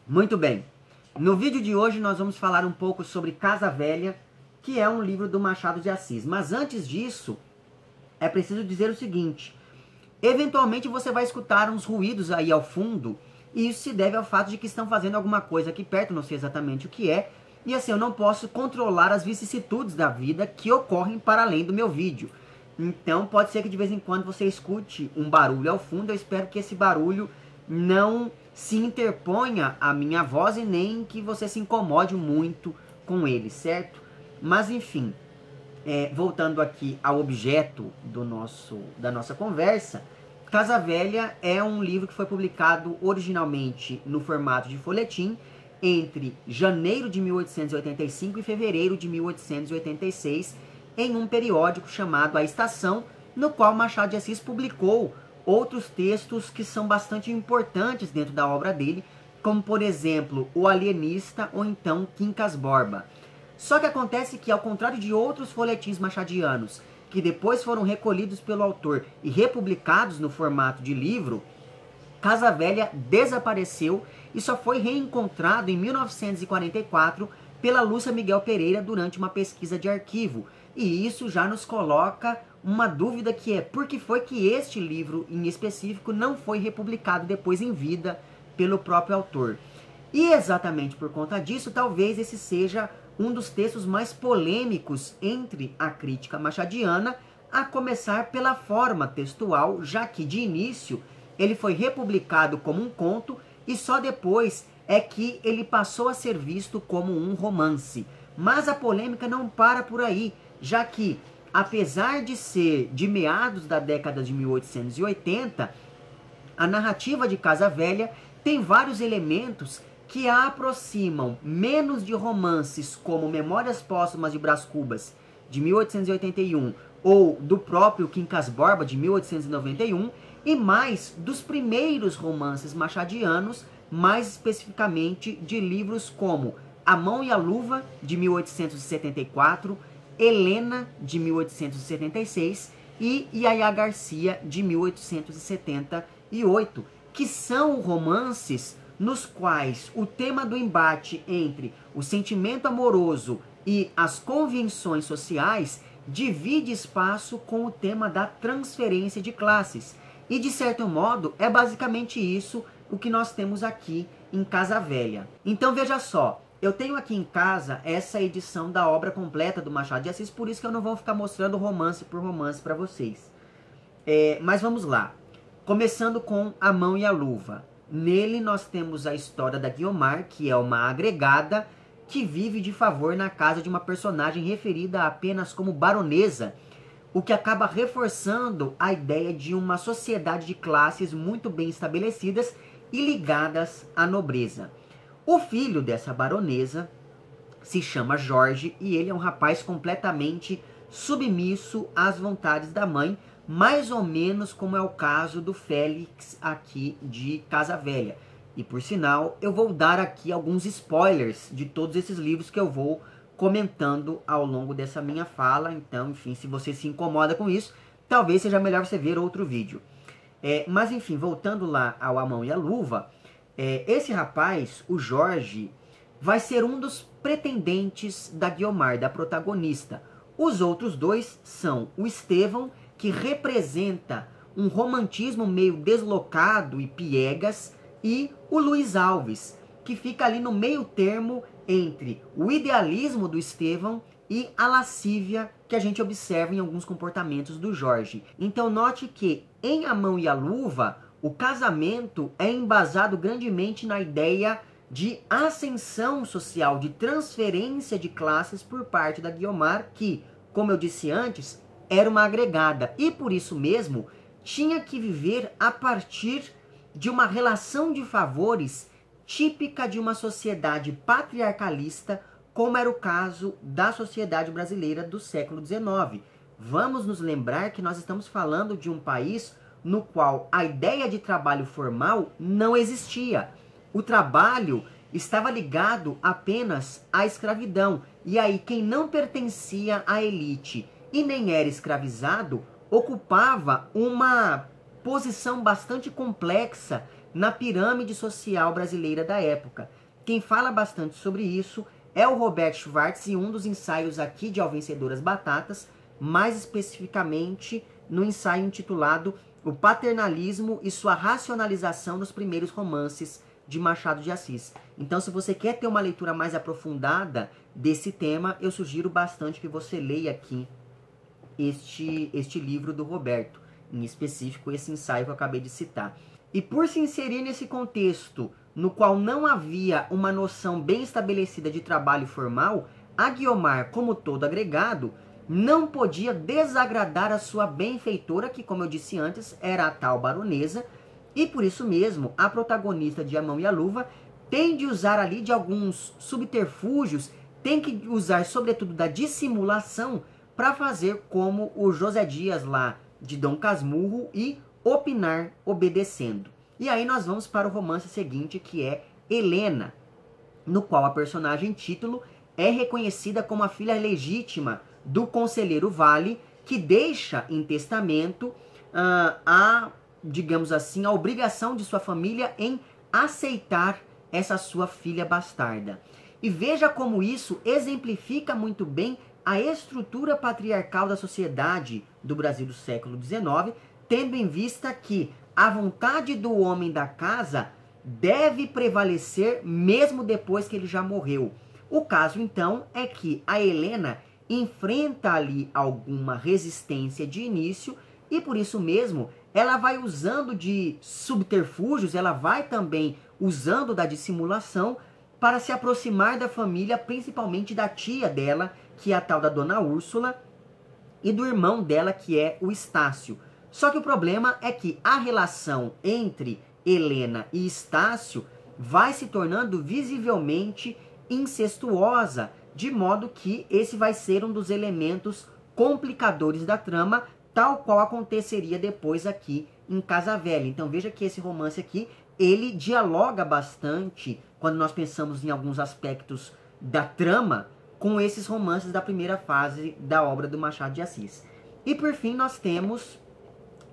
Muito bem, no vídeo de hoje nós vamos falar um pouco sobre Casa Velha, que é um livro do Machado de Assis. Mas antes disso, é preciso dizer o seguinte: eventualmente você vai escutar uns ruídos aí ao fundo, e isso se deve ao fato de que estão fazendo alguma coisa aqui perto, não sei exatamente o que é, e assim, eu não posso controlar as vicissitudes da vida que ocorrem para além do meu vídeo. Então pode ser que de vez em quando você escute um barulho ao fundo. Eu espero que esse barulho não se interponha à minha voz e nem que você se incomode muito com ele, certo? Mas enfim, voltando aqui ao objeto da nossa conversa, Casa Velha é um livro que foi publicado originalmente no formato de folhetim entre janeiro de 1885 e fevereiro de 1886, em um periódico chamado A Estação, no qual Machado de Assis publicou outros textos que são bastante importantes dentro da obra dele, como por exemplo O Alienista ou então Quincas Borba. Só que acontece que, ao contrário de outros folhetins machadianos, que depois foram recolhidos pelo autor e republicados no formato de livro, Casa Velha desapareceu e só foi reencontrado em 1944 pela Lúcia Miguel Pereira durante uma pesquisa de arquivo. E isso já nos coloca uma dúvida, que é: por que foi que este livro em específico não foi republicado depois em vida pelo próprio autor? E exatamente por conta disso, talvez esse seja um dos textos mais polêmicos entre a crítica machadiana, a começar pela forma textual, já que de início ele foi republicado como um conto e só depois é que ele passou a ser visto como um romance. Mas a polêmica não para por aí, já que, apesar de ser de meados da década de 1880, a narrativa de Casa Velha tem vários elementos que a aproximam menos de romances como Memórias Póstumas de Brás Cubas, de 1881, ou do próprio Quincas Borba, de 1891, e mais dos primeiros romances machadianos, mais especificamente de livros como A Mão e a Luva, de 1874, Helena, de 1876, e Yaya Garcia, de 1878, que são romances nos quais o tema do embate entre o sentimento amoroso e as convenções sociais divide espaço com o tema da transferência de classes. E, de certo modo, é basicamente isso o que nós temos aqui em Casa Velha. Então, veja só, eu tenho aqui em casa essa edição da obra completa do Machado de Assis, por isso que eu não vou ficar mostrando romance por romance para vocês. Mas vamos lá. Começando com A Mão e a Luva. Nele nós temos a história da Guiomar, que é uma agregada que vive de favor na casa de uma personagem referida apenas como baronesa, o que acaba reforçando a ideia de uma sociedade de classes muito bem estabelecidas e ligadas à nobreza. O filho dessa baronesa se chama Jorge e ele é um rapaz completamente submisso às vontades da mãe, mais ou menos como é o caso do Félix aqui de Casa Velha. E por sinal, eu vou dar aqui alguns spoilers de todos esses livros que eu vou comentando ao longo dessa minha fala. Então, enfim, se você se incomoda com isso, talvez seja melhor você ver outro vídeo. Mas enfim, voltando lá ao A Mão e a Luva, esse rapaz, o Jorge, vai ser um dos pretendentes da Guiomar, da protagonista. Os outros dois são o Estevão, que representa um romantismo meio deslocado e piegas, e o Luiz Alves, que fica ali no meio termo entre o idealismo do Estevão e a lascívia que a gente observa em alguns comportamentos do Jorge. Então note que em A Mão e a Luva, o casamento é embasado grandemente na ideia de ascensão social, de transferência de classes por parte da Guiomar, que, como eu disse antes, era uma agregada e por isso mesmo tinha que viver a partir de uma relação de favores típica de uma sociedade patriarcalista, como era o caso da sociedade brasileira do século XIX. Vamos nos lembrar que nós estamos falando de um país no qual a ideia de trabalho formal não existia. O trabalho estava ligado apenas à escravidão. E aí quem não pertencia à elite e nem era escravizado ocupava uma posição bastante complexa na pirâmide social brasileira da época. Quem fala bastante sobre isso é o Robert Schwartz, e um dos ensaios aqui de Ao Vencedor as Batatas, mais especificamente no ensaio intitulado O Paternalismo e Sua Racionalização nos Primeiros Romances de Machado de Assis. Então, se você quer ter uma leitura mais aprofundada desse tema, eu sugiro bastante que você leia aqui este livro do Roberto, em específico esse ensaio que eu acabei de citar. E por se inserir nesse contexto no qual não havia uma noção bem estabelecida de trabalho formal, a Guiomar, como todo agregado, não podia desagradar a sua benfeitora, que, como eu disse antes, era a tal baronesa, e por isso mesmo a protagonista de A Mão e a Luva tem de usar ali de alguns subterfúgios, tem que usar sobretudo da dissimulação para fazer como o José Dias lá de Dom Casmurro e opinar obedecendo. E aí nós vamos para o romance seguinte, que é Helena, no qual a personagem título é reconhecida como a filha legítima do conselheiro Vale, que deixa em testamento digamos assim, a obrigação de sua família em aceitar essa sua filha bastarda. E veja como isso exemplifica muito bem a estrutura patriarcal da sociedade do Brasil do século XIX, tendo em vista que a vontade do homem da casa deve prevalecer mesmo depois que ele já morreu. O caso, então, é que a Helena enfrenta ali alguma resistência de início e, por isso mesmo, ela vai usando de subterfúgios, ela vai também usando da dissimulação para se aproximar da família, principalmente da tia dela, que é a tal da Dona Úrsula, e do irmão dela, que é o Estácio. Só que o problema é que a relação entre Helena e Estácio vai se tornando visivelmente incestuosa, de modo que esse vai ser um dos elementos complicadores da trama, tal qual aconteceria depois aqui em Casa Velha. Então veja que esse romance aqui, ele dialoga bastante, quando nós pensamos em alguns aspectos da trama, com esses romances da primeira fase da obra do Machado de Assis. E por fim nós temos,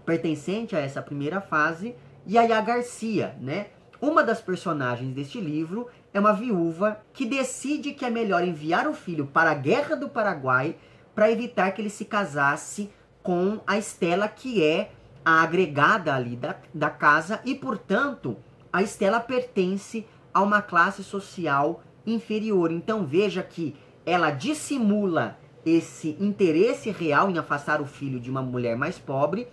pertencente a essa primeira fase, Yaya Garcia, né? Uma das personagens deste livro é uma viúva que decide que é melhor enviar o filho para a Guerra do Paraguai para evitar que ele se casasse com a Estela, que é a agregada ali da casa, e, portanto, a Estela pertence a uma classe social inferior. Então veja que ela dissimula esse interesse real em afastar o filho de uma mulher mais pobre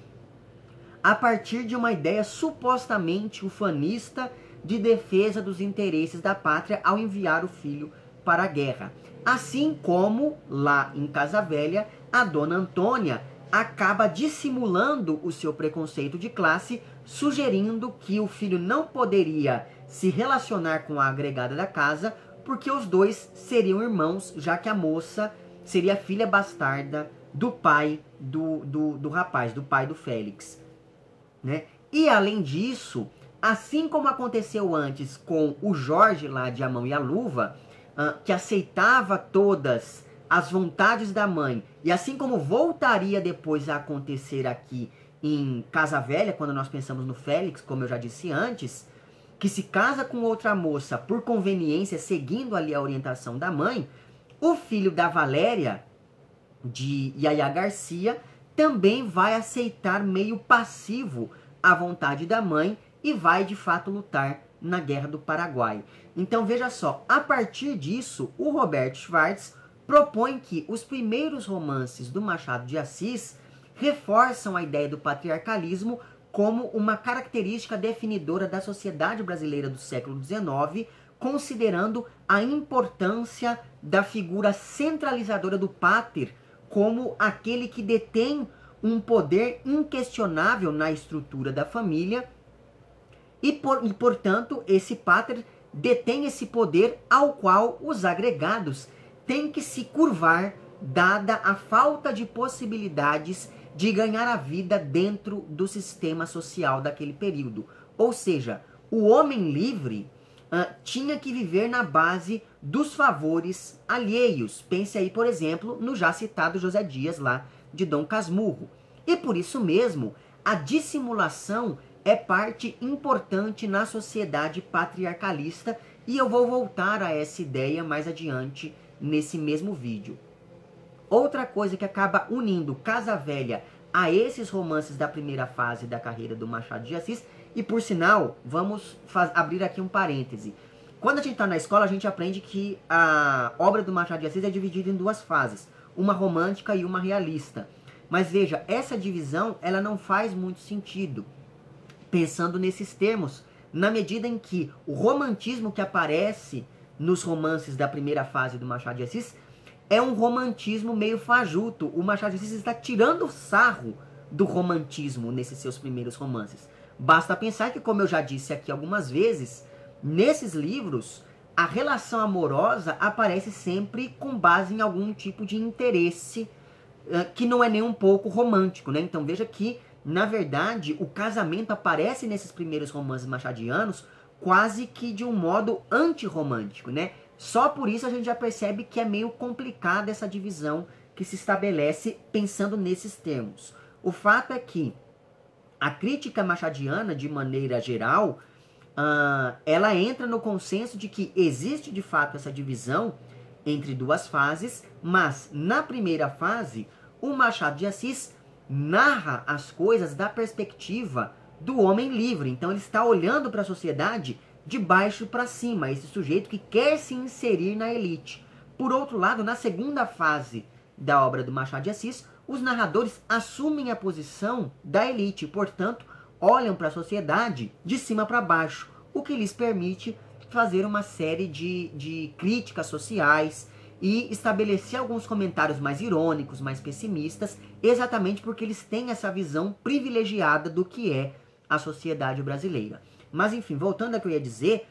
a partir de uma ideia supostamente ufanista de defesa dos interesses da pátria ao enviar o filho para a guerra. Assim como, lá em Casa Velha, a Dona Antônia acaba dissimulando o seu preconceito de classe, sugerindo que o filho não poderia se relacionar com a agregada da casa, porque os dois seriam irmãos, já que a moça seria filha bastarda do pai do rapaz, do pai do Félix, né? E além disso, assim como aconteceu antes com o Jorge lá de A Mão e a Luva, que aceitava todas as vontades da mãe, e assim como voltaria depois a acontecer aqui em Casa Velha, quando nós pensamos no Félix, como eu já disse antes, que se casa com outra moça por conveniência, seguindo ali a orientação da mãe, o filho da Valéria, de Yaya Garcia, também vai aceitar meio passivo a vontade da mãe e vai de fato lutar na Guerra do Paraguai. Então veja só, a partir disso, o Robert Schwartz propõe que os primeiros romances do Machado de Assis reforçam a ideia do patriarcalismo como uma característica definidora da sociedade brasileira do século XIX, considerando a importância da figura centralizadora do pater como aquele que detém um poder inquestionável na estrutura da família e portanto, esse pater detém esse poder ao qual os agregados têm que se curvar, dada a falta de possibilidades de ganhar a vida dentro do sistema social daquele período. Ou seja, o homem livre tinha que viver na base dos favores alheios. Pense aí, por exemplo, no já citado José Dias lá de Dom Casmurro. E por isso mesmo, a dissimulação é parte importante na sociedade patriarcalista, e eu vou voltar a essa ideia mais adiante nesse mesmo vídeo. Outra coisa que acaba unindo Casa Velha a esses romances da primeira fase da carreira do Machado de Assis, e por sinal, vamos abrir aqui um parêntese. Quando a gente está na escola, a gente aprende que a obra do Machado de Assis é dividida em duas fases, uma romântica e uma realista. Mas veja, essa divisão ela não faz muito sentido, pensando nesses termos, na medida em que o romantismo que aparece nos romances da primeira fase do Machado de Assis é um romantismo meio fajuto. O Machado de Assis está tirando sarro do romantismo nesses seus primeiros romances. Basta pensar que, como eu já disse aqui algumas vezes, nesses livros, a relação amorosa aparece sempre com base em algum tipo de interesse que não é nem um pouco romântico, né? Então veja que, na verdade, o casamento aparece nesses primeiros romances machadianos quase que de um modo antirromântico, né? Só por isso a gente já percebe que é meio complicada essa divisão que se estabelece pensando nesses termos. O fato é que a crítica machadiana, de maneira geral, ela entra no consenso de que existe de fato essa divisão entre duas fases, mas na primeira fase, o Machado de Assis narra as coisas da perspectiva do homem livre. Então ele está olhando para a sociedade de baixo para cima, esse sujeito que quer se inserir na elite. Por outro lado, na segunda fase da obra do Machado de Assis, os narradores assumem a posição da elite, portanto, olham para a sociedade de cima para baixo, o que lhes permite fazer uma série de críticas sociais e estabelecer alguns comentários mais irônicos, mais pessimistas, exatamente porque eles têm essa visão privilegiada do que é a sociedade brasileira. Mas enfim, voltando ao que eu ia dizer,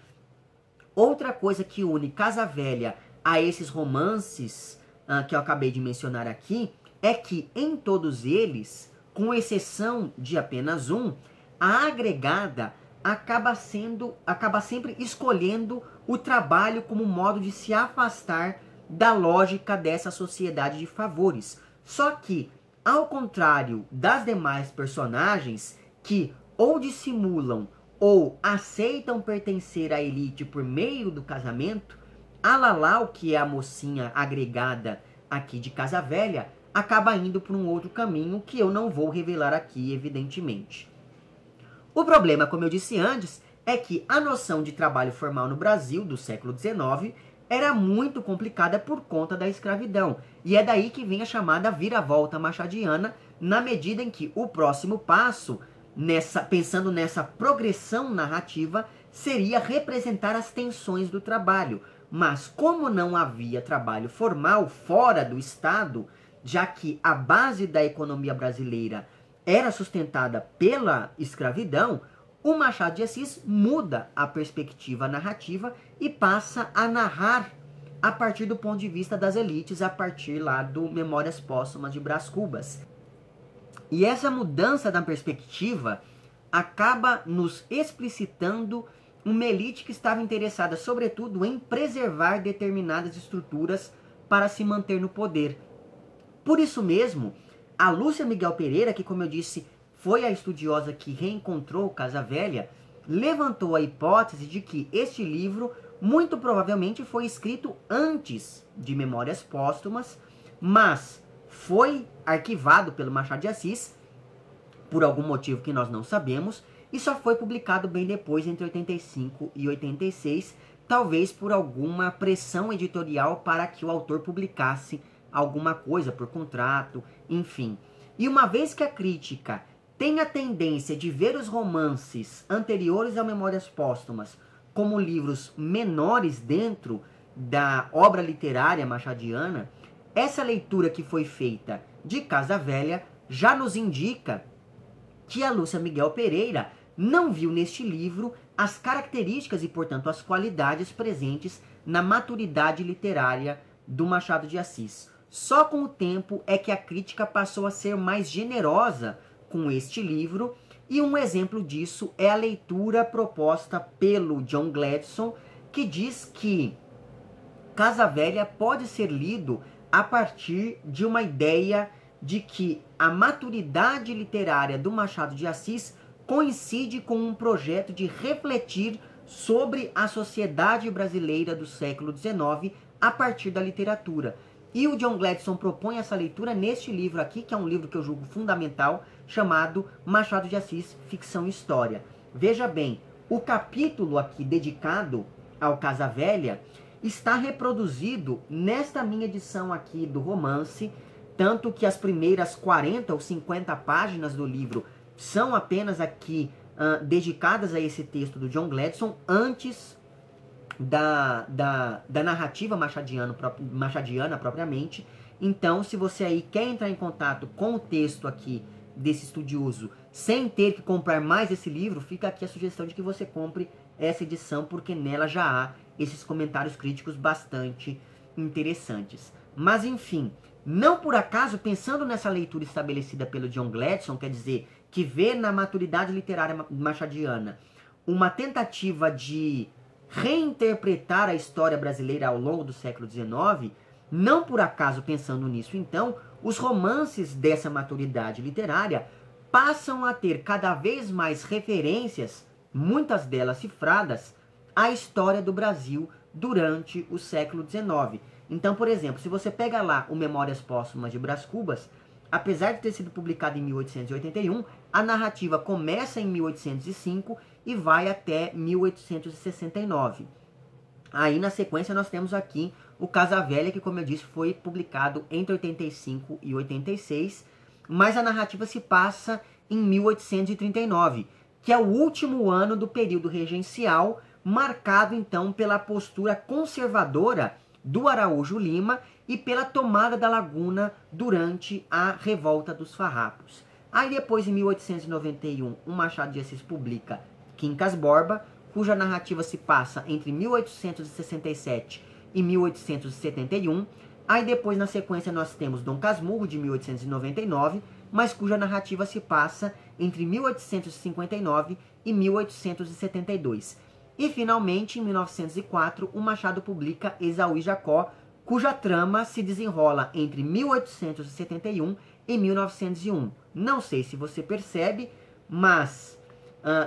outra coisa que une Casa Velha a esses romances que eu acabei de mencionar aqui, é que em todos eles, com exceção de apenas um, a agregada acaba sempre escolhendo o trabalho como modo de se afastar da lógica dessa sociedade de favores. Só que, ao contrário das demais personagens, que ou dissimulam ou aceitam pertencer à elite por meio do casamento, a Lalau, que é a mocinha agregada aqui de Casa Velha, acaba indo por um outro caminho que eu não vou revelar aqui, evidentemente. O problema, como eu disse antes, é que a noção de trabalho formal no Brasil do século XIX era muito complicada por conta da escravidão. E é daí que vem a chamada viravolta machadiana, na medida em que o próximo passo, pensando nessa progressão narrativa, seria representar as tensões do trabalho. Mas como não havia trabalho formal fora do Estado, já que a base da economia brasileira era sustentada pela escravidão, o Machado de Assis muda a perspectiva narrativa e passa a narrar a partir do ponto de vista das elites, a partir lá do Memórias Póstumas de Brás Cubas. E essa mudança da perspectiva acaba nos explicitando uma elite que estava interessada, sobretudo, em preservar determinadas estruturas para se manter no poder. Por isso mesmo, a Lúcia Miguel Pereira, que, como eu disse, foi a estudiosa que reencontrou Casa Velha, levantou a hipótese de que este livro muito provavelmente foi escrito antes de Memórias Póstumas, mas foi arquivado pelo Machado de Assis, por algum motivo que nós não sabemos, e só foi publicado bem depois, entre 85 e 86, talvez por alguma pressão editorial para que o autor publicasse alguma coisa por contrato, enfim. E uma vez que a crítica tem a tendência de ver os romances anteriores a Memórias Póstumas como livros menores dentro da obra literária machadiana, essa leitura que foi feita de Casa Velha já nos indica que a Lúcia Miguel Pereira não viu neste livro as características e, portanto, as qualidades presentes na maturidade literária do Machado de Assis. Só com o tempo é que a crítica passou a ser mais generosa com este livro, e um exemplo disso é a leitura proposta pelo John Gladson, que diz que Casa Velha pode ser lido a partir de uma ideia de que a maturidade literária do Machado de Assis coincide com um projeto de refletir sobre a sociedade brasileira do século XIX a partir da literatura. E o John Gladstone propõe essa leitura neste livro aqui, que é um livro que eu julgo fundamental, chamado Machado de Assis, Ficção e História. Veja bem, o capítulo aqui dedicado ao Casa Velha está reproduzido nesta minha edição aqui do romance, tanto que as primeiras 40 ou 50 páginas do livro são apenas aqui dedicadas a esse texto do John Gladstone, antes da narrativa machadiana propriamente. Então, se você aí quer entrar em contato com o texto aqui desse estudioso, sem ter que comprar mais esse livro, fica aqui a sugestão de que você compre essa edição, porque nela já há esses comentários críticos bastante interessantes. Mas, enfim, não por acaso, pensando nessa leitura estabelecida pelo John Gladstone, quer dizer, que vê na maturidade literária machadiana uma tentativa de reinterpretar a história brasileira ao longo do século XIX, não por acaso, pensando nisso, então, os romances dessa maturidade literária passam a ter cada vez mais referências, muitas delas cifradas, à história do Brasil durante o século XIX. Então, por exemplo, se você pega lá o Memórias Póstumas de Brás Cubas, apesar de ter sido publicado em 1881, a narrativa começa em 1805 e vai até 1869. Aí, na sequência, nós temos aqui o Casa Velha, que, como eu disse, foi publicado entre 85 e 86, mas a narrativa se passa em 1839, que é o último ano do período regencial, marcado, então, pela postura conservadora do Araújo Lima e pela tomada da Laguna durante a Revolta dos Farrapos. Aí depois, em 1891, o Machado de Assis publica Quincas Borba, cuja narrativa se passa entre 1867 e 1871. Aí depois, na sequência, nós temos Dom Casmurro, de 1899, mas cuja narrativa se passa entre 1859 e 1872. E, finalmente, em 1904, o Machado publica Esaú e Jacó, cuja trama se desenrola entre 1871 e 1901. Não sei se você percebe, mas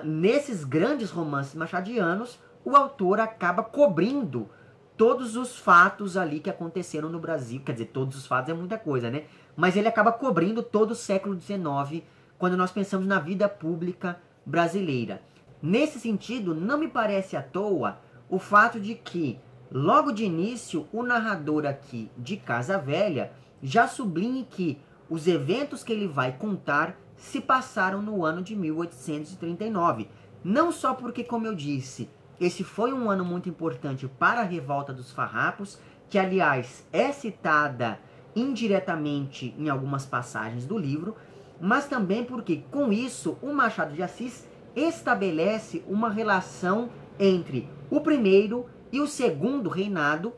nesses grandes romances machadianos, o autor acaba cobrindo todos os fatos ali que aconteceram no Brasil. Quer dizer, todos os fatos é muita coisa, né? Mas ele acaba cobrindo todo o século XIX, quando nós pensamos na vida pública brasileira. Nesse sentido, não me parece à toa o fato de que, logo de início, o narrador aqui de Casa Velha já sublinhe que os eventos que ele vai contar se passaram no ano de 1839. Não só porque, como eu disse, esse foi um ano muito importante para a Revolta dos Farrapos, que, aliás, é citada indiretamente em algumas passagens do livro, mas também porque, com isso, o Machado de Assis estabelece uma relação entre o primeiro e o segundo reinado,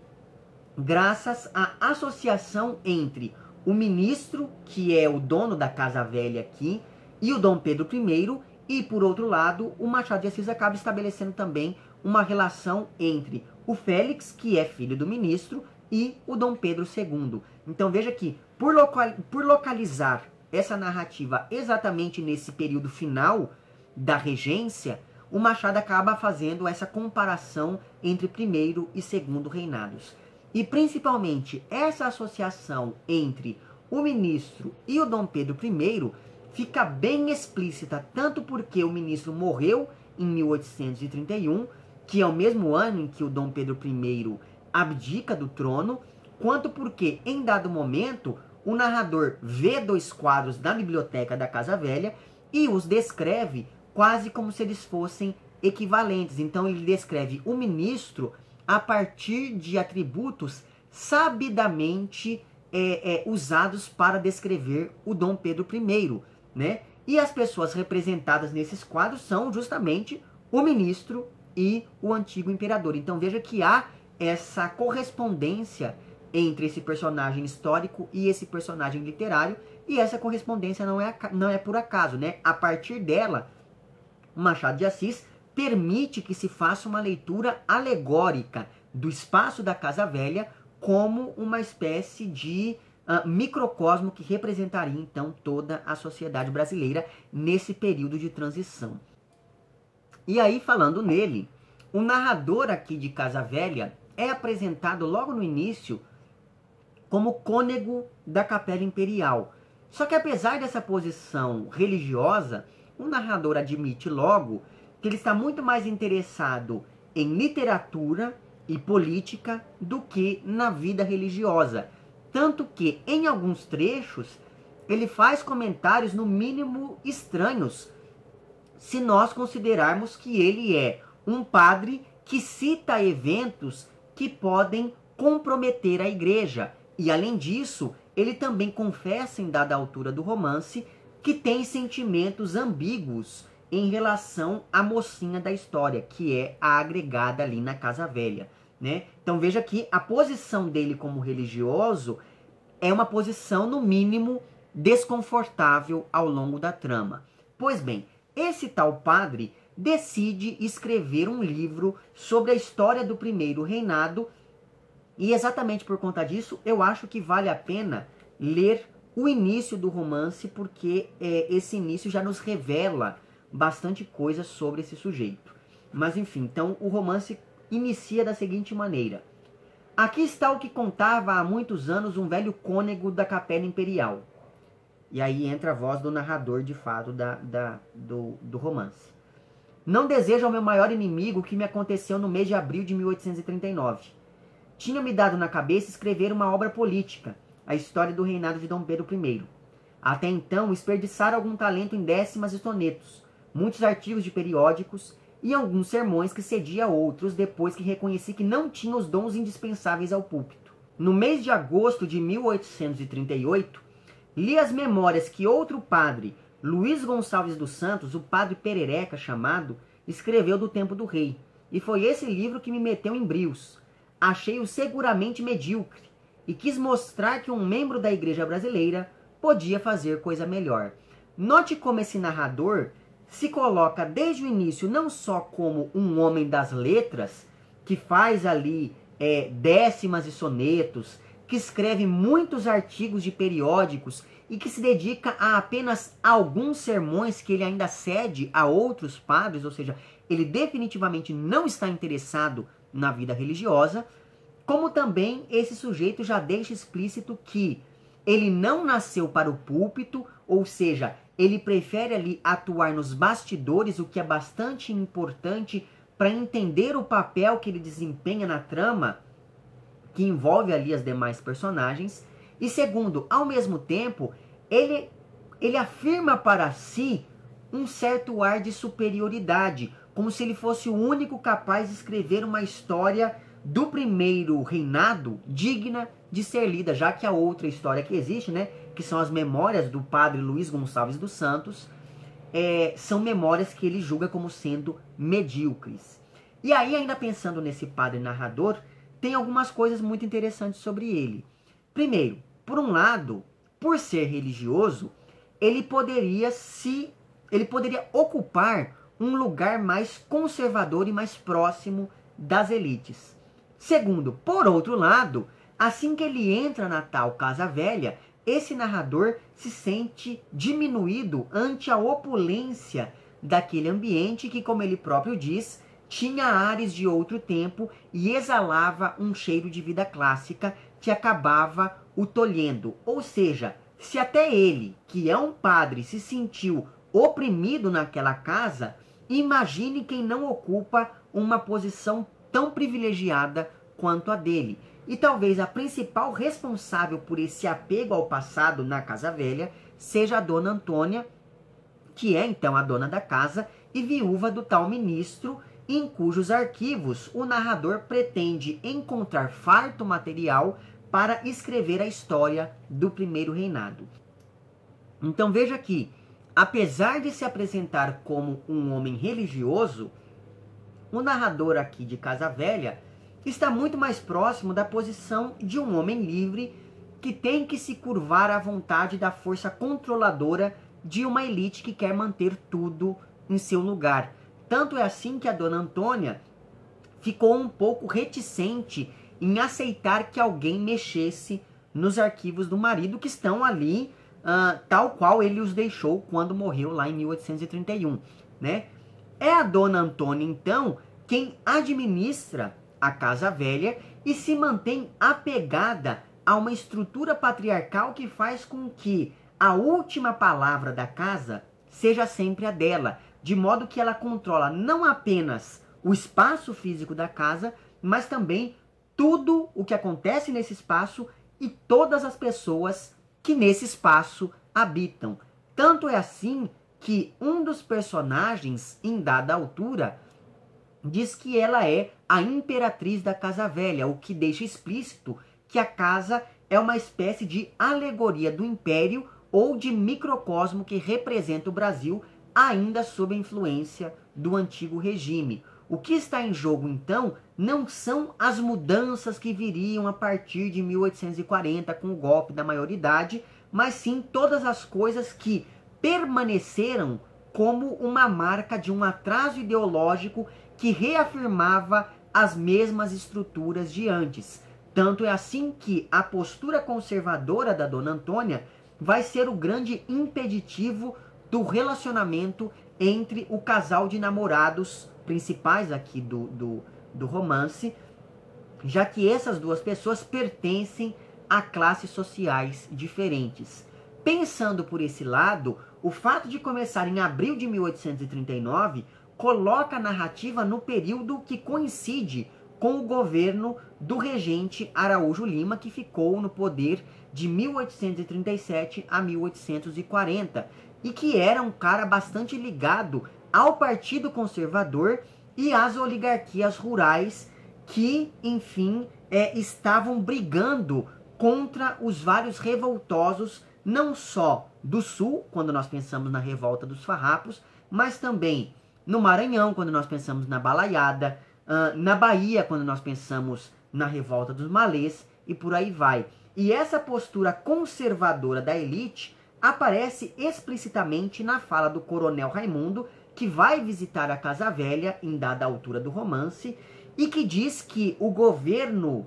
graças à associação entre o ministro, que é o dono da Casa Velha aqui, e o Dom Pedro I, e, por outro lado, o Machado de Assis acaba estabelecendo também uma relação entre o Félix, que é filho do ministro, e o Dom Pedro II. Então veja que, por localizar essa narrativa exatamente nesse período final da regência, o Machado acaba fazendo essa comparação entre primeiro e segundo reinados. E principalmente essa associação entre o ministro e o Dom Pedro I fica bem explícita, tanto porque o ministro morreu em 1831, que é o mesmo ano em que o Dom Pedro I abdica do trono, quanto porque, em dado momento, o narrador vê dois quadros na biblioteca da Casa Velha e os descreve quase como se eles fossem equivalentes. Então ele descreve o ministro a partir de atributos sabidamente usados para descrever o Dom Pedro I, né? E as pessoas representadas nesses quadros são justamente o ministro e o antigo imperador. Então veja que há essa correspondência entre esse personagem histórico e esse personagem literário, e essa correspondência não é por acaso, né? A partir dela, Machado de Assis permite que se faça uma leitura alegórica do espaço da Casa Velha como uma espécie de microcosmo que representaria então toda a sociedade brasileira nesse período de transição. E aí, falando nele, o narrador aqui de Casa Velha é apresentado logo no início como cônego da Capela Imperial. Só que apesar dessa posição religiosa, o narrador admite logo que ele está muito mais interessado em literatura e política do que na vida religiosa. Tanto que, em alguns trechos, ele faz comentários no mínimo estranhos, se nós considerarmos que ele é um padre que cita eventos que podem comprometer a igreja. E, além disso, ele também confessa, em dada altura do romance, que tem sentimentos ambíguos em relação à mocinha da história, que é a agregada ali na Casa Velha, né? Então veja que a posição dele como religioso é uma posição, no mínimo, desconfortável ao longo da trama. Pois bem, esse tal padre decide escrever um livro sobre a história do primeiro reinado, e exatamente por conta disso, eu acho que vale a pena ler o início do romance, porque esse início já nos revela bastante coisa sobre esse sujeito. Mas enfim, então o romance inicia da seguinte maneira. Aqui está o que contava há muitos anos um velho cônego da Capela Imperial. E aí entra a voz do narrador, de fato, do romance. Não desejo ao meu maior inimigo o que me aconteceu no mês de abril de 1839. Tinha-me dado na cabeça escrever uma obra política, a história do reinado de Dom Pedro I. Até então, desperdiçara algum talento em décimas e sonetos, muitos artigos de periódicos e alguns sermões que cedi a outros depois que reconheci que não tinha os dons indispensáveis ao púlpito. No mês de agosto de 1838, li as memórias que outro padre, Luiz Gonçalves dos Santos, o padre Perereca chamado, escreveu do tempo do rei, e foi esse livro que me meteu em brios. Achei-o seguramente medíocre, e quis mostrar que um membro da igreja brasileira podia fazer coisa melhor. Note como esse narrador se coloca desde o início não só como um homem das letras, que faz ali décimas e sonetos, que escreve muitos artigos de periódicos e que se dedica a apenas alguns sermões que ele ainda cede a outros padres, ou seja, ele definitivamente não está interessado na vida religiosa, como também esse sujeito já deixa explícito que ele não nasceu para o púlpito, ou seja, ele prefere ali atuar nos bastidores, o que é bastante importante para entender o papel que ele desempenha na trama, que envolve ali as demais personagens. E segundo, ao mesmo tempo, ele afirma para si um certo ar de superioridade, como se ele fosse o único capaz de escrever uma história do primeiro reinado digna de ser lida, já que a outra história que existe, né, que são as memórias do padre Luiz Gonçalves dos Santos, são memórias que ele julga como sendo medíocres. E aí, ainda pensando nesse padre narrador, tem algumas coisas muito interessantes sobre ele. Primeiro, por um lado, por ser religioso, ele poderia ocupar um lugar mais conservador e mais próximo das elites. Segundo, por outro lado, assim que ele entra na tal Casa Velha, esse narrador se sente diminuído ante a opulência daquele ambiente que, como ele próprio diz, tinha ares de outro tempo e exalava um cheiro de vida clássica que acabava o tolhendo. Ou seja, se até ele, que é um padre, se sentiu oprimido naquela casa, imagine quem não ocupa uma posição tão privilegiada quanto a dele. E talvez a principal responsável por esse apego ao passado na Casa Velha seja a dona Antônia, que é então a dona da casa e viúva do tal ministro, em cujos arquivos o narrador pretende encontrar farto material para escrever a história do primeiro reinado. Então veja que, apesar de se apresentar como um homem religioso, o narrador aqui de Casa Velha está muito mais próximo da posição de um homem livre que tem que se curvar à vontade da força controladora de uma elite que quer manter tudo em seu lugar. Tanto é assim que a dona Antônia ficou um pouco reticente em aceitar que alguém mexesse nos arquivos do marido, que estão ali tal qual ele os deixou quando morreu lá em 1831, né? É a dona Antônia, então, quem administra a Casa Velha e se mantém apegada a uma estrutura patriarcal que faz com que a última palavra da casa seja sempre a dela, de modo que ela controla não apenas o espaço físico da casa, mas também tudo o que acontece nesse espaço e todas as pessoas que nesse espaço habitam. Tanto é assim que um dos personagens, em dada altura, diz que ela é a imperatriz da Casa Velha, o que deixa explícito que a casa é uma espécie de alegoria do império ou de microcosmo que representa o Brasil ainda sob a influência do antigo regime. O que está em jogo, então, não são as mudanças que viriam a partir de 1840 com o golpe da maioridade, mas sim todas as coisas que permaneceram como uma marca de um atraso ideológico que reafirmava as mesmas estruturas de antes. Tanto é assim que a postura conservadora da dona Antônia vai ser o grande impeditivo do relacionamento entre o casal de namorados principais aqui do romance, já que essas duas pessoas pertencem a classes sociais diferentes. Pensando por esse lado, o fato de começar em abril de 1839 coloca a narrativa no período que coincide com o governo do regente Araújo Lima, que ficou no poder de 1837 a 1840, e que era um cara bastante ligado ao Partido Conservador e às oligarquias rurais que, enfim, estavam brigando contra os vários revoltosos, não só do Sul, quando nós pensamos na revolta dos farrapos, mas também no Maranhão, quando nós pensamos na Balaiada, na Bahia, quando nós pensamos na revolta dos malês, e por aí vai. E essa postura conservadora da elite aparece explicitamente na fala do coronel Raimundo, que vai visitar a Casa Velha em dada altura do romance, e que diz que o governo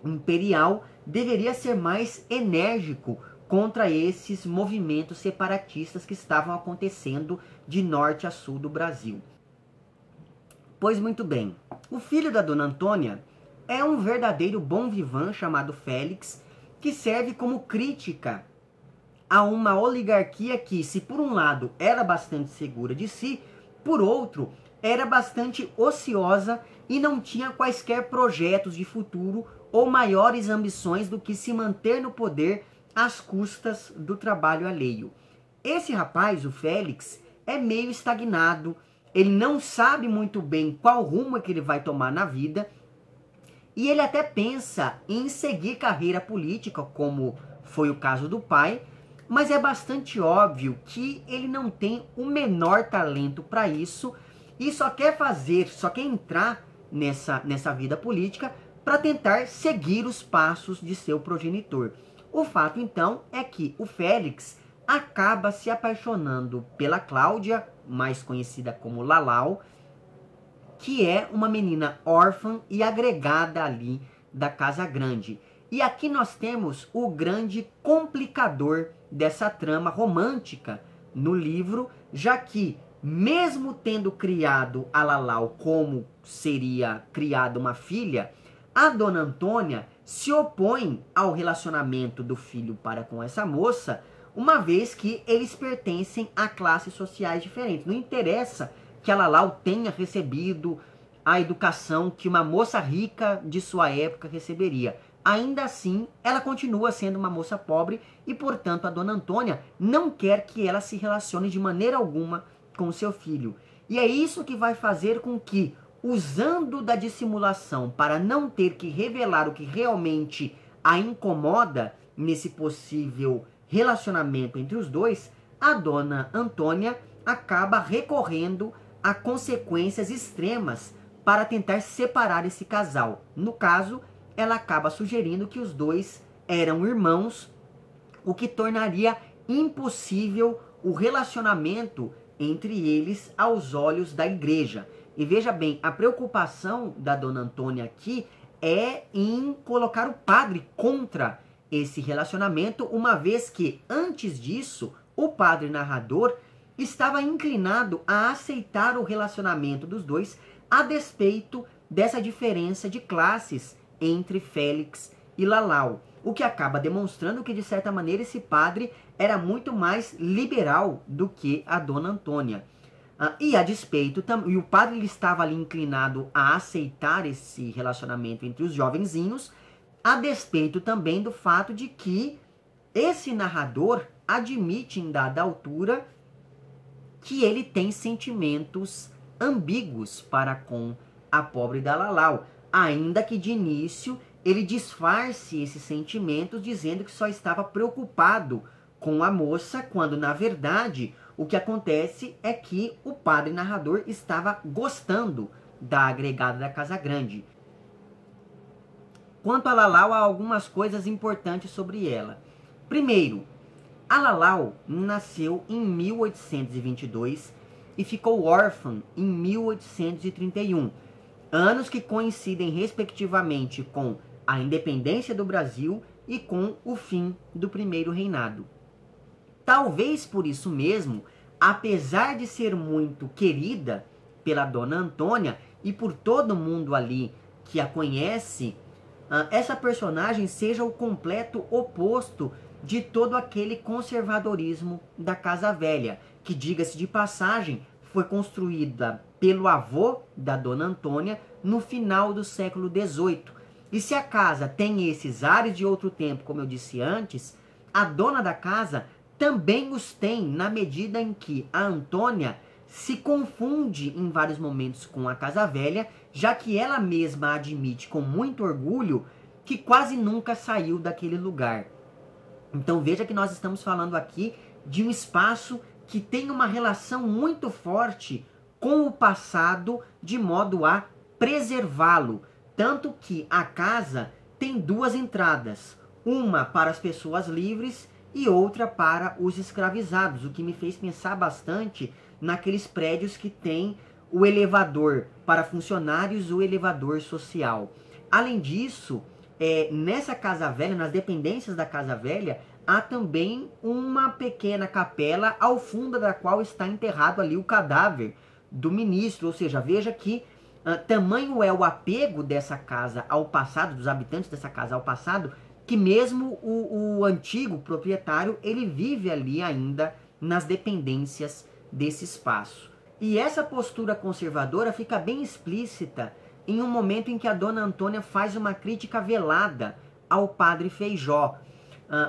imperial deveria ser mais enérgico contra esses movimentos separatistas que estavam acontecendo de norte a sul do Brasil. Pois muito bem, o filho da dona Antônia é um verdadeiro bom vivant chamado Félix, que serve como crítica a uma oligarquia que, se por um lado era bastante segura de si, por outro era bastante ociosa e não tinha quaisquer projetos de futuro ou maiores ambições do que se manter no poder às custas do trabalho alheio. Esse rapaz, o Félix, é meio estagnado, ele não sabe muito bem qual rumo é que ele vai tomar na vida, e ele até pensa em seguir carreira política, como foi o caso do pai, mas é bastante óbvio que ele não tem o menor talento para isso e só quer entrar nessa vida política para tentar seguir os passos de seu progenitor. O fato, então, é que o Félix acaba se apaixonando pela Cláudia, mais conhecida como Lalau, que é uma menina órfã e agregada ali da Casa Grande. E aqui nós temos o grande complicador dessa trama romântica no livro, já que, mesmo tendo criado a Lalau como seria criada uma filha, a dona Antônia se opõe ao relacionamento do filho para com essa moça, uma vez que eles pertencem a classes sociais diferentes. Não interessa que a Lalau tenha recebido a educação que uma moça rica de sua época receberia. Ainda assim, ela continua sendo uma moça pobre e, portanto, a dona Antônia não quer que ela se relacione de maneira alguma com seu filho. E é isso que vai fazer com que, usando da dissimulação para não ter que revelar o que realmente a incomoda nesse possível relacionamento entre os dois, a dona Antônia acaba recorrendo a consequências extremas para tentar separar esse casal. No caso, ela acaba sugerindo que os dois eram irmãos, o que tornaria impossível o relacionamento entre eles aos olhos da igreja. E veja bem, a preocupação da dona Antônia aqui é em colocar o padre contra esse relacionamento, uma vez que, antes disso, o padre narrador estava inclinado a aceitar o relacionamento dos dois, a despeito dessa diferença de classes entre Félix e Lalau. O que acaba demonstrando que, de certa maneira, esse padre era muito mais liberal do que a Dona Antônia. E a despeito, e o padre ele estava ali inclinado a aceitar esse relacionamento entre os jovenzinhos, a despeito também do fato de que esse narrador admite em dada altura que ele tem sentimentos ambíguos para com a pobre da Lalau, ainda que de início ele disfarce esses sentimentos dizendo que só estava preocupado com a moça, quando na verdade o que acontece é que o padre narrador estava gostando da agregada da Casa Grande. Quanto a Lalau, há algumas coisas importantes sobre ela. Primeiro, a Lalau nasceu em 1822 e ficou órfã em 1831, anos que coincidem respectivamente com a independência do Brasil e com o fim do primeiro reinado. Talvez por isso mesmo, apesar de ser muito querida pela Dona Antônia e por todo mundo ali que a conhece, essa personagem seja o completo oposto de todo aquele conservadorismo da Casa Velha, que, diga-se de passagem, foi construída pelo avô da Dona Antônia no final do século XVIII. E se a casa tem esses ares de outro tempo, como eu disse antes, a dona da casa também os tem, na medida em que a Antônia se confunde em vários momentos com a Casa Velha, já que ela mesma admite com muito orgulho que quase nunca saiu daquele lugar. Então veja que nós estamos falando aqui de um espaço que tem uma relação muito forte com o passado, de modo a preservá-lo. Tanto que a casa tem duas entradas, uma para as pessoas livres e outra para os escravizados, o que me fez pensar bastante naqueles prédios que tem o elevador para funcionários, o elevador social. Além disso, nessa Casa Velha, nas dependências da Casa Velha, há também uma pequena capela ao fundo da qual está enterrado ali o cadáver do ministro. Ou seja, veja que tamanho é o apego dessa casa ao passado, dos habitantes dessa casa ao passado, que mesmo o antigo proprietário, ele vive ali ainda nas dependências desse espaço. E essa postura conservadora fica bem explícita em um momento em que a Dona Antônia faz uma crítica velada ao Padre Feijó.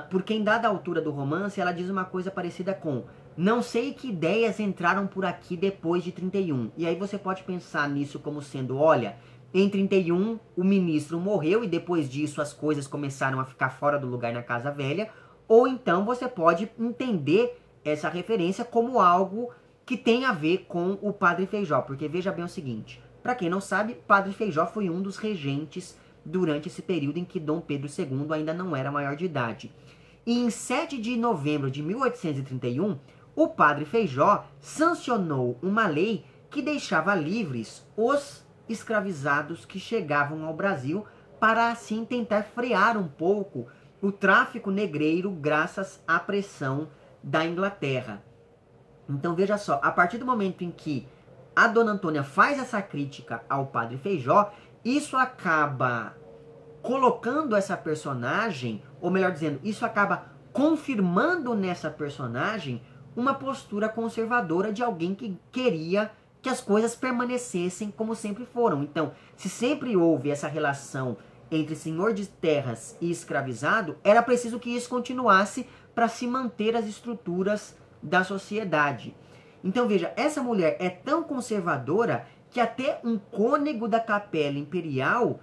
Porque em dada altura do romance, ela diz uma coisa parecida com: não sei que ideias entraram por aqui depois de 31. E aí você pode pensar nisso como sendo, olha, em 31 o ministro morreu e depois disso as coisas começaram a ficar fora do lugar na Casa Velha. Ou então você pode entender essa referência como algo que tem a ver com o Padre Feijó. Porque veja bem o seguinte, para quem não sabe, Padre Feijó foi um dos regentes durante esse período em que Dom Pedro II ainda não era maior de idade. E em 7 de novembro de 1831, o Padre Feijó sancionou uma lei que deixava livres os escravizados que chegavam ao Brasil, para assim tentar frear um pouco o tráfico negreiro graças à pressão da Inglaterra. Então veja só, a partir do momento em que a Dona Antônia faz essa crítica ao Padre Feijó, isso acaba colocando essa personagem, ou melhor dizendo, isso acaba confirmando nessa personagem uma postura conservadora de alguém que queria que as coisas permanecessem como sempre foram. Então, se sempre houve essa relação entre senhor de terras e escravizado, era preciso que isso continuasse para se manter as estruturas da sociedade. Então veja, essa mulher é tão conservadora que até um cônego da Capela Imperial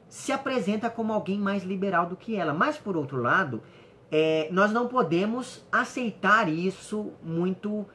se apresenta como alguém mais liberal do que ela. Mas, por outro lado, nós não podemos aceitar isso muito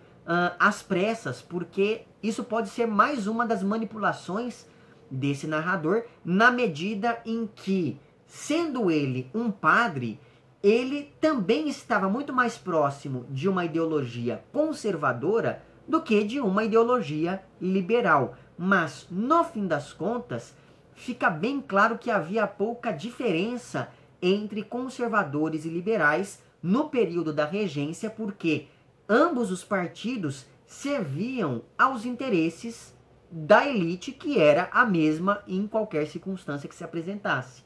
às pressas, porque isso pode ser mais uma das manipulações desse narrador, na medida em que, sendo ele um padre, ele também estava muito mais próximo de uma ideologia conservadora do que de uma ideologia liberal. Mas, no fim das contas, fica bem claro que havia pouca diferença entre conservadores e liberais no período da regência, porque ambos os partidos serviam aos interesses da elite, que era a mesma em qualquer circunstância que se apresentasse.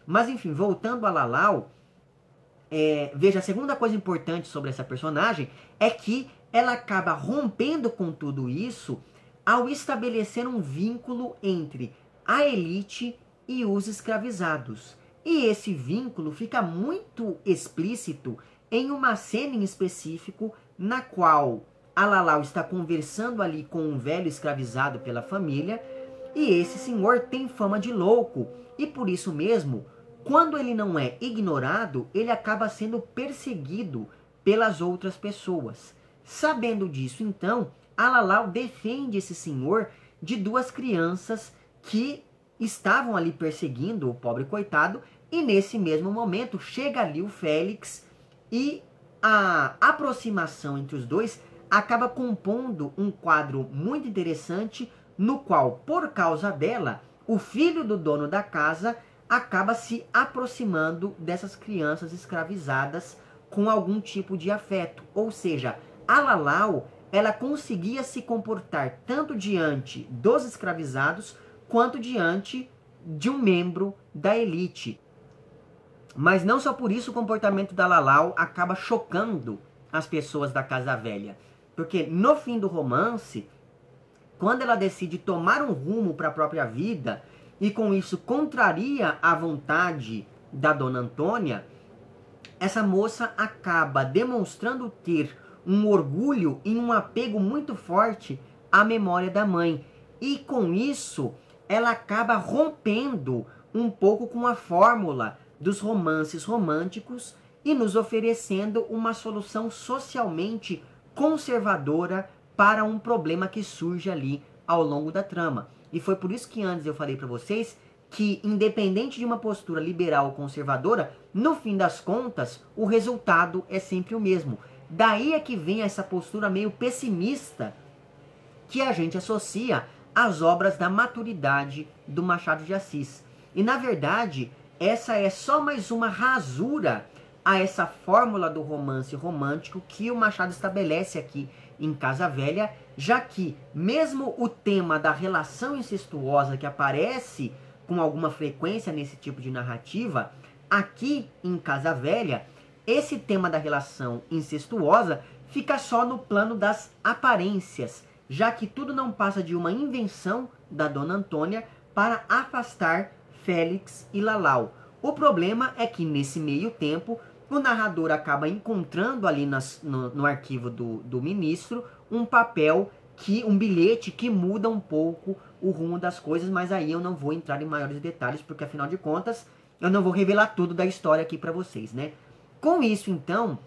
Mas enfim, voltando a Lalau, veja, a segunda coisa importante sobre essa personagem é que ela acaba rompendo com tudo isso ao estabelecer um vínculo entre a elite e os escravizados. E esse vínculo fica muito explícito em uma cena em específico na qual a Lalau está conversando ali com um velho escravizado pela família, e esse senhor tem fama de louco, e por isso mesmo, quando ele não é ignorado, ele acaba sendo perseguido pelas outras pessoas. Sabendo disso, então, a Lalau defende esse senhor de duas crianças que estavam ali perseguindo o pobre coitado, e nesse mesmo momento chega ali o Félix, e a aproximação entre os dois acaba compondo um quadro muito interessante, no qual, por causa dela, o filho do dono da casa acaba se aproximando dessas crianças escravizadas com algum tipo de afeto. Ou seja, a Lalau, ela conseguia se comportar tanto diante dos escravizados quanto diante de um membro da elite. Mas não só por isso o comportamento da Lalau acaba chocando as pessoas da Casa Velha. Porque no fim do romance, quando ela decide tomar um rumo para a própria vida, e com isso contraria a vontade da Dona Antônia, essa moça acaba demonstrando ter um orgulho e um apego muito forte à memória da mãe. E com isso, ela acaba rompendo um pouco com a fórmula dos romances românticos e nos oferecendo uma solução socialmente conservadora para um problema que surge ali ao longo da trama. E foi por isso que antes eu falei para vocês que, independente de uma postura liberal ou conservadora, no fim das contas, o resultado é sempre o mesmo. Daí é que vem essa postura meio pessimista que a gente associa às obras da maturidade do Machado de Assis. E, na verdade, essa é só mais uma rasura a essa fórmula do romance romântico que o Machado estabelece aqui em Casa Velha, já que mesmo o tema da relação incestuosa que aparece com alguma frequência nesse tipo de narrativa, aqui em Casa Velha, esse tema da relação incestuosa fica só no plano das aparências, já que tudo não passa de uma invenção da Dona Antônia para afastar Félix e Lalau. O problema é que nesse meio tempo, o narrador acaba encontrando ali no arquivo do ministro um bilhete que muda um pouco o rumo das coisas, mas aí eu não vou entrar em maiores detalhes, porque afinal de contas, eu não vou revelar tudo da história aqui para vocês, né? Com isso, então,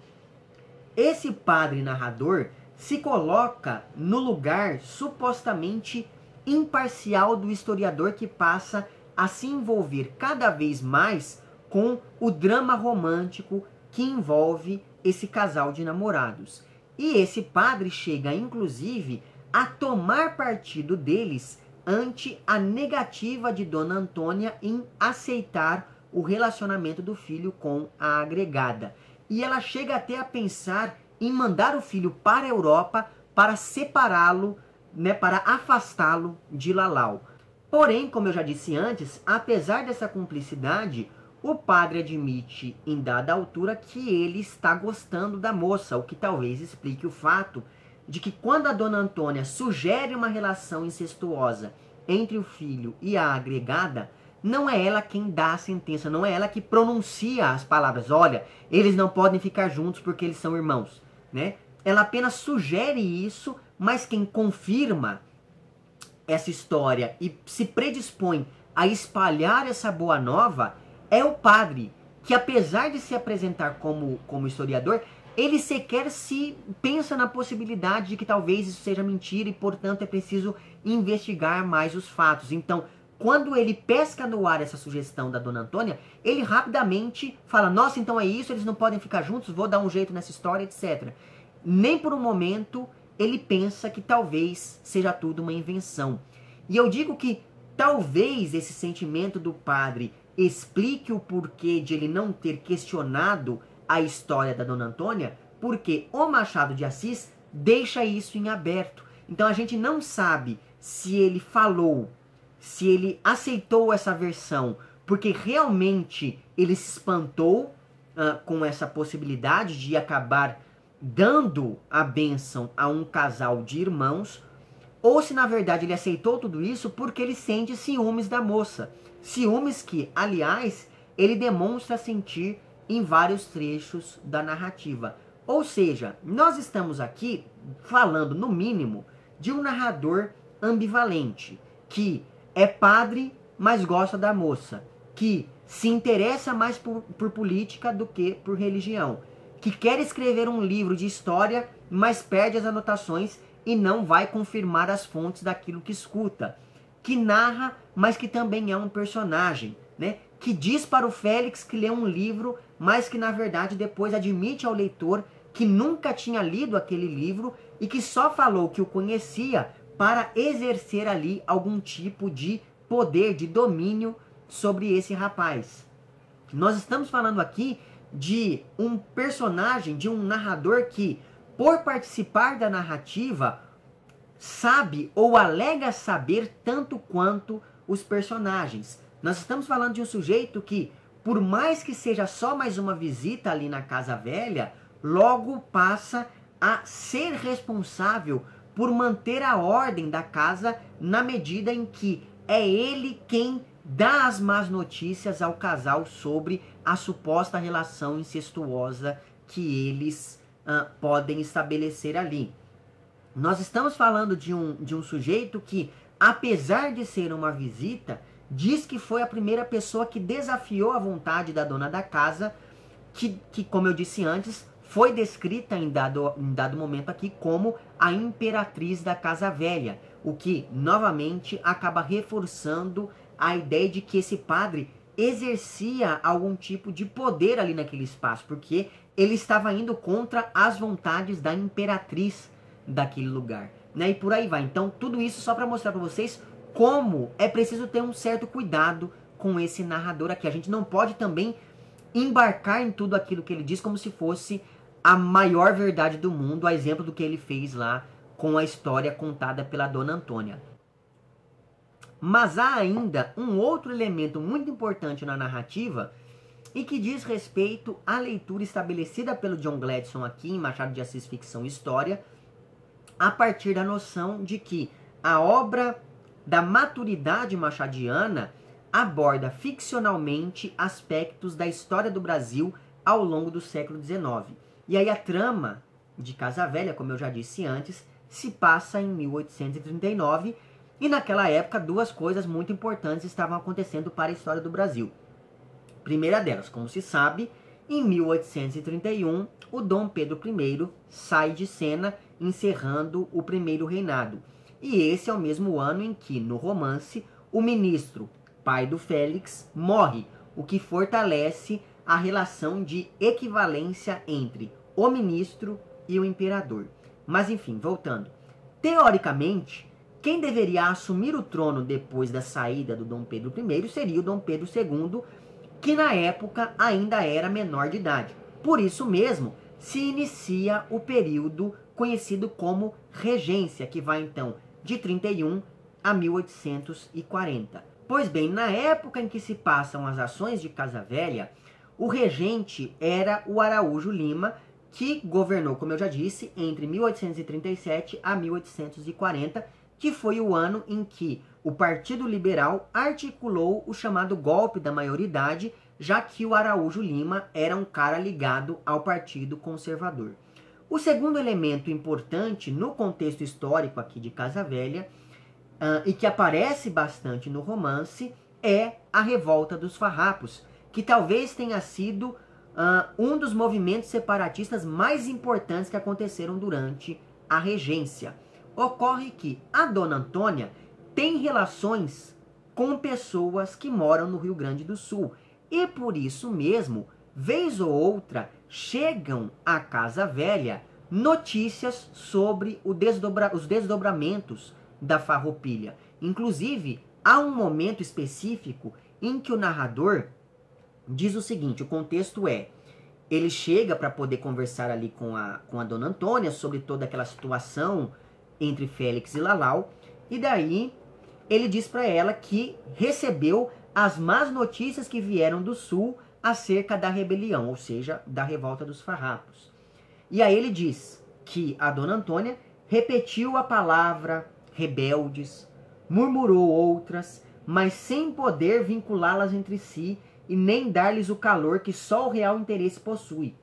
esse padre narrador se coloca no lugar supostamente imparcial do historiador que passa a se envolver cada vez mais com o drama romântico que envolve esse casal de namorados. E esse padre chega, inclusive, a tomar partido deles ante a negativa de Dona Antônia em aceitar o relacionamento do filho com a agregada. E ela chega até a pensar em mandar o filho para a Europa para separá-lo, né, para afastá-lo de Lalau. Porém, como eu já disse antes, apesar dessa cumplicidade, o padre admite em dada altura que ele está gostando da moça, o que talvez explique o fato de que quando a Dona Antônia sugere uma relação incestuosa entre o filho e a agregada, não é ela quem dá a sentença, não é ela que pronuncia as palavras, olha, eles não podem ficar juntos porque eles são irmãos, né? Ela apenas sugere isso, mas quem confirma essa história e se predispõe a espalhar essa boa nova é o padre, que apesar de se apresentar como historiador, ele sequer se pensa na possibilidade de que talvez isso seja mentira e, portanto, é preciso investigar mais os fatos. Então, quando ele pesca no ar essa sugestão da Dona Antônia, ele rapidamente fala, nossa, então é isso, eles não podem ficar juntos, vou dar um jeito nessa história, etc. Nem por um momento ele pensa que talvez seja tudo uma invenção. E eu digo que talvez esse sentimento do padre explique o porquê de ele não ter questionado a história da Dona Antônia, porque o Machado de Assis deixa isso em aberto. Então a gente não sabe se ele falou, se ele aceitou essa versão, porque realmente ele se espantou com essa possibilidade de acabar dando a bênção a um casal de irmãos, ou se na verdade ele aceitou tudo isso porque ele sente ciúmes da moça. Ciúmes que, aliás, ele demonstra sentir em vários trechos da narrativa. Ou seja, nós estamos aqui falando, no mínimo, de um narrador ambivalente, que é padre, mas gosta da moça, que se interessa mais por política do que por religião, que quer escrever um livro de história, mas perde as anotações e não vai confirmar as fontes daquilo que escuta, que narra, mas que também é um personagem, né? Que diz para o Félix que lê um livro, mas que na verdade depois admite ao leitor que nunca tinha lido aquele livro e que só falou que o conhecia para exercer ali algum tipo de poder, de domínio sobre esse rapaz. Nós estamos falando aqui de um personagem, de um narrador que, por participar da narrativa, sabe ou alega saber tanto quanto os personagens. Nós estamos falando de um sujeito que, por mais que seja só mais uma visita ali na Casa Velha, logo passa a ser responsável por manter a ordem da casa na medida em que é ele quem dá as más notícias ao casal sobre a suposta relação incestuosa que eles podem estabelecer ali. Nós estamos falando de um sujeito que, apesar de ser uma visita, diz que foi a primeira pessoa que desafiou a vontade da dona da casa, que como eu disse antes, foi descrita em dado momento aqui como a imperatriz da Casa Velha, o que, novamente, acaba reforçando a ideia de que esse padre exercia algum tipo de poder ali naquele espaço, porque ele estava indo contra as vontades da imperatriz daquele lugar, né? E por aí vai. Então, tudo isso só para mostrar para vocês como é preciso ter um certo cuidado com esse narrador aqui. A gente não pode também embarcar em tudo aquilo que ele diz como se fosse a maior verdade do mundo, a exemplo do que ele fez lá com a história contada pela Dona Antônia. Mas há ainda um outro elemento muito importante na narrativa e que diz respeito à leitura estabelecida pelo John Gladstone aqui em Machado de Assis Ficção e História, a partir da noção de que a obra da maturidade machadiana aborda ficcionalmente aspectos da história do Brasil ao longo do século XIX. E aí a trama de Casa Velha, como eu já disse antes, se passa em 1839, e naquela época duas coisas muito importantes estavam acontecendo para a história do Brasil. Primeira delas, como se sabe, em 1831, o Dom Pedro I sai de cena, encerrando o primeiro reinado. E esse é o mesmo ano em que, no romance, o ministro, pai do Félix, morre, o que fortalece a relação de equivalência entre o ministro e o imperador. Mas enfim, voltando. Teoricamente, quem deveria assumir o trono depois da saída do Dom Pedro I seria o Dom Pedro II, que na época ainda era menor de idade. Por isso mesmo, se inicia o período conhecido como regência, que vai então de 31 a 1840. Pois bem, na época em que se passam as ações de Casa Velha, o regente era o Araújo Lima, que governou, como eu já disse, entre 1837 a 1840, que foi o ano em que o Partido Liberal articulou o chamado golpe da maioridade, já que o Araújo Lima era um cara ligado ao Partido Conservador. O segundo elemento importante no contexto histórico aqui de Casa Velha, e que aparece bastante no romance, é a Revolta dos Farrapos, que talvez tenha sido um dos movimentos separatistas mais importantes que aconteceram durante a regência. Ocorre que a Dona Antônia tem relações com pessoas que moram no Rio Grande do Sul. E por isso mesmo, vez ou outra, chegam à Casa Velha notícias sobre os desdobramentos da Farroupilha. Inclusive, há um momento específico em que o narrador diz o seguinte, o contexto é, ele chega para poder conversar ali com a Dona Antônia sobre toda aquela situação entre Félix e Lalau, e daí ele diz para ela que recebeu as más notícias que vieram do sul acerca da rebelião, ou seja, da revolta dos farrapos. E aí ele diz que a Dona Antônia repetiu a palavra rebeldes, murmurou outras, mas sem poder vinculá-las entre si e nem dar-lhes o calor que só o real interesse possui.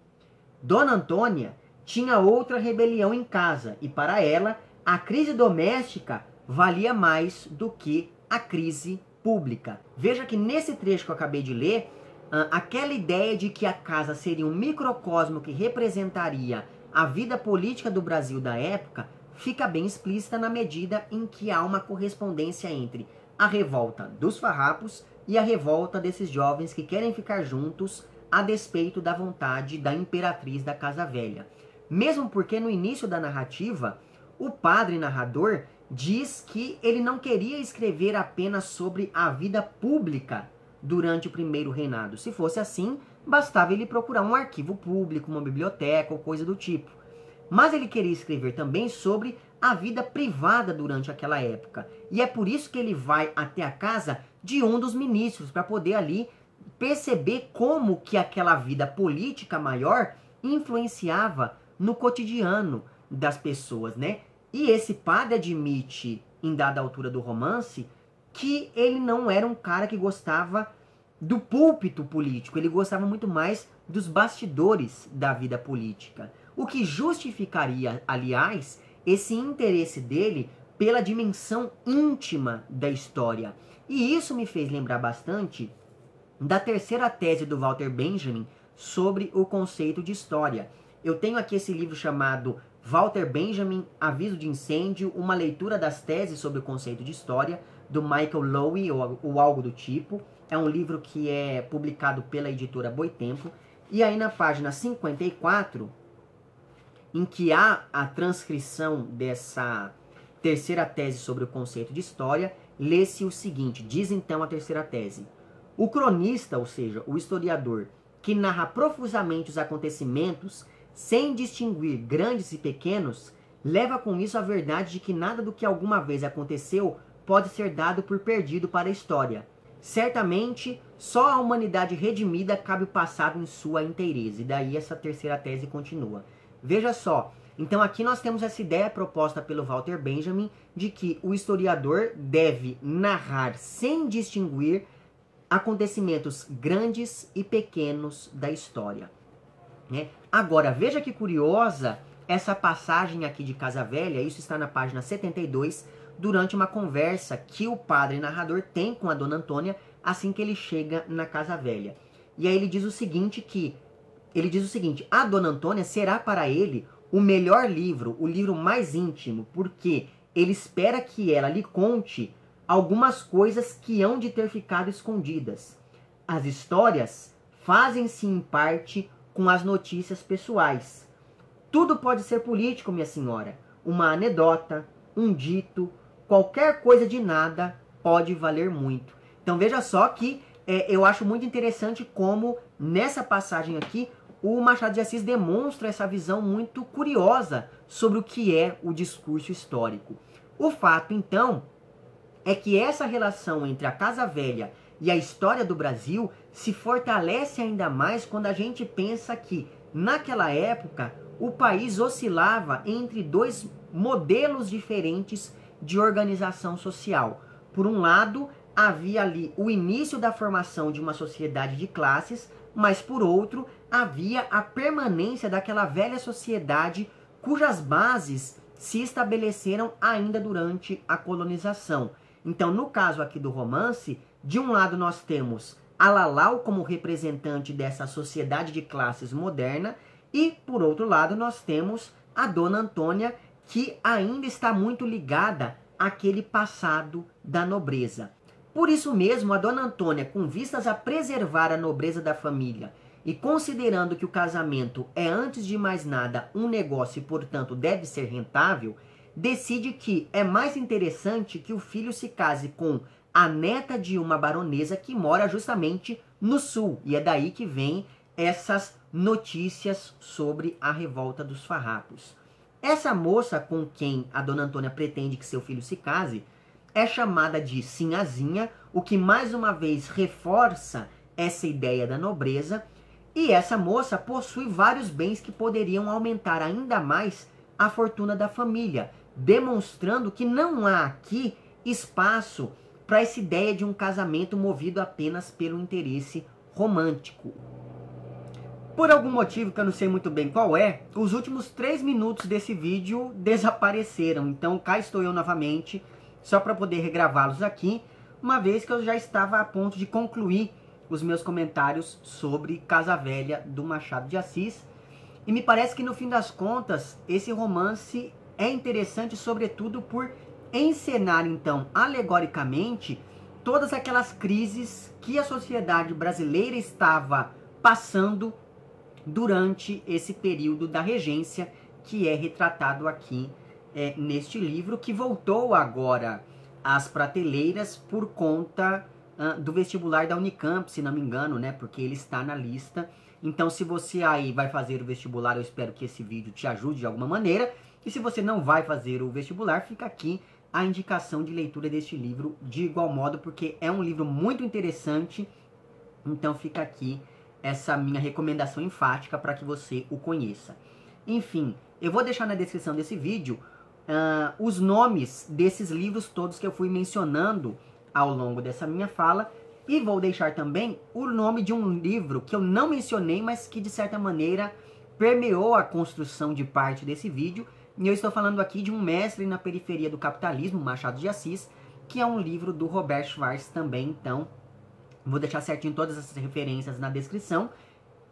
Dona Antônia tinha outra rebelião em casa e para ela a crise doméstica valia mais do que a crise pública. Veja que nesse trecho que eu acabei de ler, aquela ideia de que a casa seria um microcosmo que representaria a vida política do Brasil da época fica bem explícita na medida em que há uma correspondência entre a revolta dos farrapos e a revolta desses jovens que querem ficar juntos a despeito da vontade da imperatriz da Casa Velha. Mesmo porque no início da narrativa, o padre narrador diz que ele não queria escrever apenas sobre a vida pública durante o primeiro reinado. Se fosse assim, bastava ele procurar um arquivo público, uma biblioteca ou coisa do tipo. Mas ele queria escrever também sobre a vida privada durante aquela época. E é por isso que ele vai até a casa de um dos ministros, para poder ali perceber como que aquela vida política maior influenciava no cotidiano das pessoas, né? E esse padre admite, em dada altura do romance, que ele não era um cara que gostava do púlpito político, ele gostava muito mais dos bastidores da vida política. O que justificaria, aliás, esse interesse dele pela dimensão íntima da história. E isso me fez lembrar bastante da terceira tese do Walter Benjamin sobre o conceito de história. Eu tenho aqui esse livro chamado Walter Benjamin, Aviso de Incêndio, uma leitura das teses sobre o conceito de história, do Michael Lowy, ou algo do tipo. É um livro que é publicado pela editora Boitempo. E aí na página 54, em que há a transcrição dessa terceira tese sobre o conceito de história, lê-se o seguinte, diz então a terceira tese. O cronista, ou seja, o historiador, que narra profusamente os acontecimentos, sem distinguir grandes e pequenos, leva com isso a verdade de que nada do que alguma vez aconteceu pode ser dado por perdido para a história. Certamente, só à humanidade redimida cabe o passado em sua inteireza. E daí essa terceira tese continua. Veja só, então aqui nós temos essa ideia proposta pelo Walter Benjamin de que o historiador deve narrar sem distinguir acontecimentos grandes e pequenos da história. Né? Agora, veja que curiosa essa passagem aqui de Casa Velha, isso está na página 72, durante uma conversa que o padre narrador tem com a Dona Antônia assim que ele chega na Casa Velha. E aí ele diz o seguinte, a Dona Antônia será para ele o melhor livro, o livro mais íntimo, porque ele espera que ela lhe conte algumas coisas que hão de ter ficado escondidas. As histórias fazem-se em parte com as notícias pessoais. Tudo pode ser político, minha senhora. Uma anedota, um dito, qualquer coisa de nada pode valer muito. Então veja só que eu acho muito interessante como nessa passagem aqui o Machado de Assis demonstra essa visão muito curiosa sobre o que é o discurso histórico. O fato, então, é que essa relação entre a Casa Velha e a história do Brasil se fortalece ainda mais quando a gente pensa que, naquela época, o país oscilava entre dois modelos diferentes de organização social. Por um lado, havia ali o início da formação de uma sociedade de classes, mas por outro, havia a permanência daquela velha sociedade cujas bases se estabeleceram ainda durante a colonização. Então, no caso aqui do romance, de um lado nós temos a Lalau como representante dessa sociedade de classes moderna e, por outro lado, nós temos a Dona Antônia, que ainda está muito ligada àquele passado da nobreza. Por isso mesmo, a Dona Antônia, com vistas a preservar a nobreza da família e considerando que o casamento é, antes de mais nada, um negócio e, portanto, deve ser rentável, decide que é mais interessante que o filho se case com a neta de uma baronesa que mora justamente no sul. E é daí que vem essas notícias sobre a revolta dos farrapos. Essa moça com quem a dona Antônia pretende que seu filho se case é chamada de Sinhazinha, o que mais uma vez reforça essa ideia da nobreza. E essa moça possui vários bens que poderiam aumentar ainda mais a fortuna da família, demonstrando que não há aqui espaço para essa ideia de um casamento movido apenas pelo interesse romântico. Por algum motivo que eu não sei muito bem qual é, os últimos 3 minutos desse vídeo desapareceram. Então cá estou eu novamente, só para poder regravá-los aqui, uma vez que eu já estava a ponto de concluir os meus comentários sobre Casa Velha do Machado de Assis. E me parece que no fim das contas, esse romance é interessante sobretudo por encenar então alegoricamente todas aquelas crises que a sociedade brasileira estava passando durante esse período da regência, que é retratado aqui neste livro, que voltou agora às prateleiras por conta do vestibular da Unicamp, se não me engano, né? Porque ele está na lista. Então, se você aí vai fazer o vestibular, eu espero que esse vídeo te ajude de alguma maneira. E se você não vai fazer o vestibular, fica aqui a indicação de leitura deste livro de igual modo, porque é um livro muito interessante. Então, fica aqui essa minha recomendação enfática para que você o conheça. Enfim, eu vou deixar na descrição desse vídeo os nomes desses livros todos que eu fui mencionando ao longo dessa minha fala, e vou deixar também o nome de um livro que eu não mencionei, mas que de certa maneira permeou a construção de parte desse vídeo. E eu estou falando aqui de Um Mestre na Periferia do Capitalismo, Machado de Assis, que é um livro do Robert Schwartz também. Então, vou deixar certinho todas essas referências na descrição.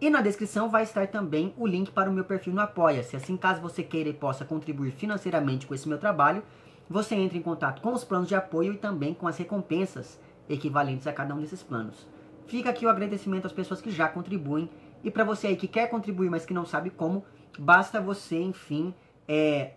E na descrição vai estar também o link para o meu perfil no Apoia-se. Assim, caso você queira e possa contribuir financeiramente com esse meu trabalho, você entra em contato com os planos de apoio e também com as recompensas equivalentes a cada um desses planos. Fica aqui o agradecimento às pessoas que já contribuem. E para você aí que quer contribuir, mas que não sabe como, basta você, enfim,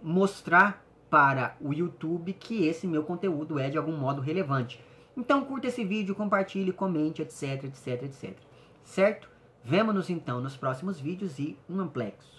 mostrar para o YouTube que esse meu conteúdo é de algum modo relevante. Então curta esse vídeo, compartilhe, comente, etc, etc, etc. Certo? Vemo-nos então nos próximos vídeos e um amplex.